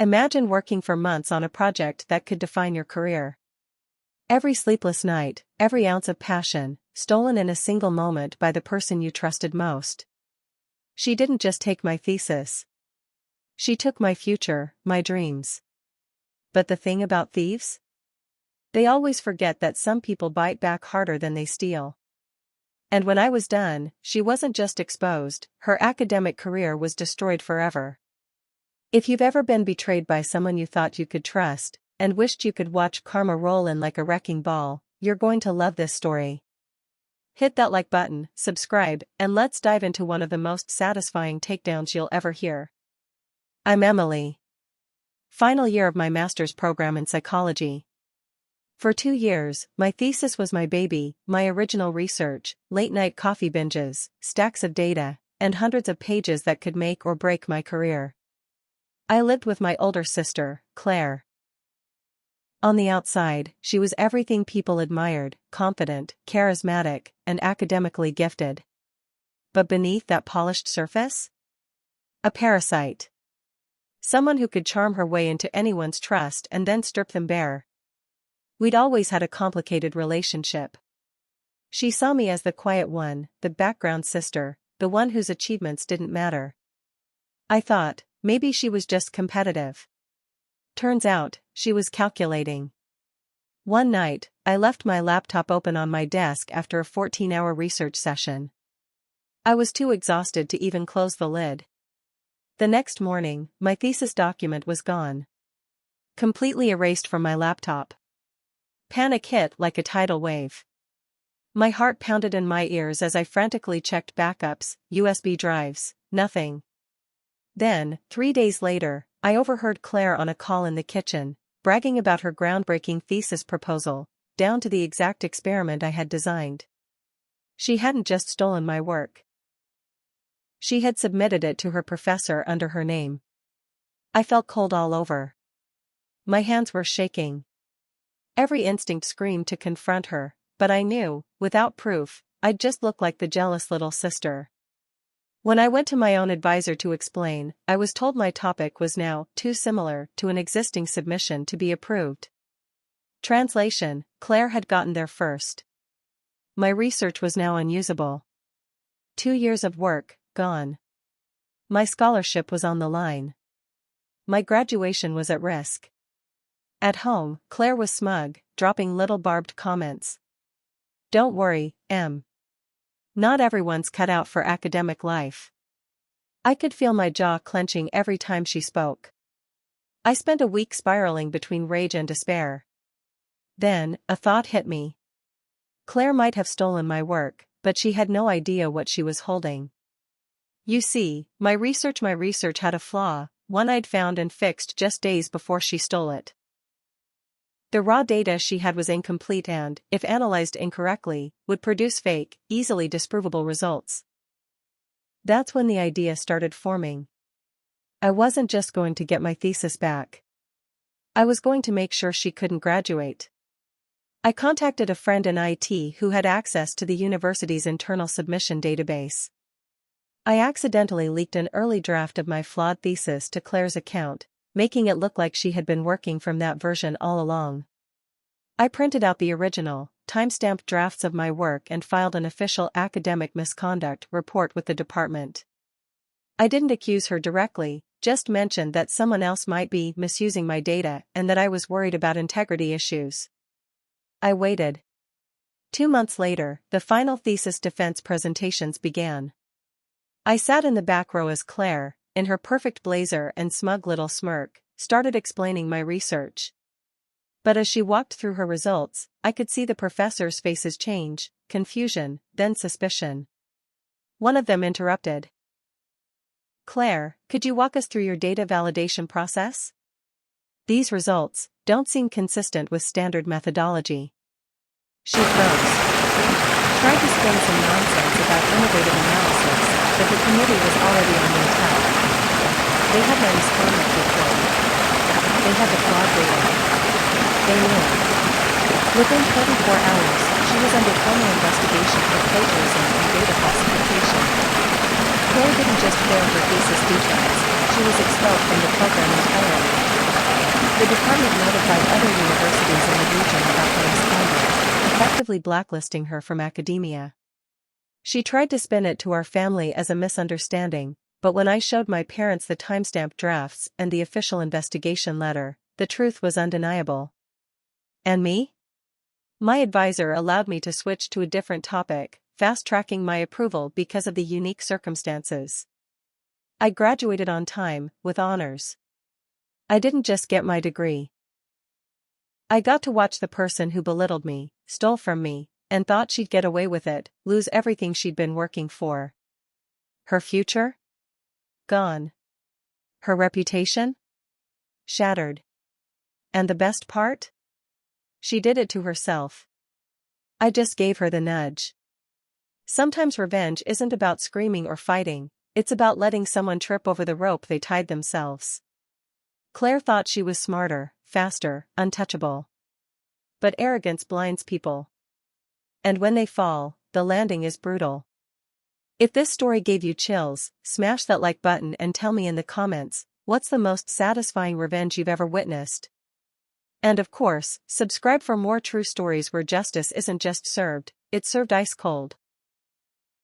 Imagine working for months on a project that could define your career. Every sleepless night, every ounce of passion, stolen in a single moment by the person you trusted most. She didn't just take my thesis. She took my future, my dreams. But the thing about thieves? They always forget that some people bite back harder than they steal. And when I was done, she wasn't just exposed, her academic career was destroyed forever. If you've ever been betrayed by someone you thought you could trust, and wished you could watch karma roll in like a wrecking ball, you're going to love this story. Hit that like button, subscribe, and let's dive into one of the most satisfying takedowns you'll ever hear. I'm Emily. Final year of my master's program in psychology. For 2 years, my thesis was my baby, my original research, late-night coffee binges, stacks of data, and hundreds of pages that could make or break my career. I lived with my older sister, Claire. On the outside, she was everything people admired, confident, charismatic, and academically gifted. But beneath that polished surface? A parasite. Someone who could charm her way into anyone's trust and then strip them bare. We'd always had a complicated relationship. She saw me as the quiet one, the background sister, the one whose achievements didn't matter. I thought, maybe she was just competitive. Turns out, she was calculating. One night, I left my laptop open on my desk after a 14-hour research session. I was too exhausted to even close the lid. The next morning, my thesis document was gone. Completely erased from my laptop. Panic hit like a tidal wave. My heart pounded in my ears as I frantically checked backups, USB drives, nothing. Then, 3 days later, I overheard Claire on a call in the kitchen, bragging about her groundbreaking thesis proposal, down to the exact experiment I had designed. She hadn't just stolen my work. She had submitted it to her professor under her name. I felt cold all over. My hands were shaking. Every instinct screamed to confront her, but I knew, without proof, I'd just look like the jealous little sister. When I went to my own advisor to explain, I was told my topic was now too similar to an existing submission to be approved. Translation: Claire had gotten there first. My research was now unusable. 2 years of work, gone. My scholarship was on the line. My graduation was at risk. At home, Claire was smug, dropping little barbed comments. Don't worry, Em. Not everyone's cut out for academic life. I could feel my jaw clenching every time she spoke. I spent a week spiraling between rage and despair. Then, a thought hit me. Claire might have stolen my work, but she had no idea what she was holding. You see, my research had a flaw, one I'd found and fixed just days before she stole it. The raw data she had was incomplete and, if analyzed incorrectly, would produce fake, easily disprovable results. That's when the idea started forming. I wasn't just going to get my thesis back. I was going to make sure she couldn't graduate. I contacted a friend in IT who had access to the university's internal submission database. I accidentally leaked an early draft of my flawed thesis to Claire's account, making it look like she had been working from that version all along. I printed out the original, time-stamped drafts of my work and filed an official academic misconduct report with the department. I didn't accuse her directly, just mentioned that someone else might be misusing my data and that I was worried about integrity issues. I waited. 2 months later, the final thesis defense presentations began. I sat in the back row as Claire, in her perfect blazer and smug little smirk, started explaining my research. But as she walked through her results, I could see the professors' faces change, confusion, then suspicion. One of them interrupted. Claire, could you walk us through your data validation process? These results don't seem consistent with standard methodology. She froze. Tried to spin some nonsense about innovative analysis, but the committee was already on their tail. They had my misconduct report. They had the flawed data. They knew. Within 24 hours, she was under formal investigation for plagiarism and data falsification. Claire didn't just fail her thesis defects, she was expelled from the program entirely. The department notified other universities in the region about her misconduct, effectively blacklisting her from academia. She tried to spin it to our family as a misunderstanding, but when I showed my parents the timestamped drafts and the official investigation letter, the truth was undeniable. And me? My advisor allowed me to switch to a different topic, fast-tracking my approval because of the unique circumstances. I graduated on time, with honors. I didn't just get my degree. I got to watch the person who belittled me, stole from me, and thought she'd get away with it, lose everything she'd been working for. Her future? Gone. Her reputation? Shattered. And the best part? She did it to herself. I just gave her the nudge. Sometimes revenge isn't about screaming or fighting, it's about letting someone trip over the rope they tied themselves. Claire thought she was smarter, faster, untouchable. But arrogance blinds people. And when they fall, the landing is brutal. If this story gave you chills, smash that like button and tell me in the comments, what's the most satisfying revenge you've ever witnessed? And of course, subscribe for more true stories where justice isn't just served, it's served ice cold.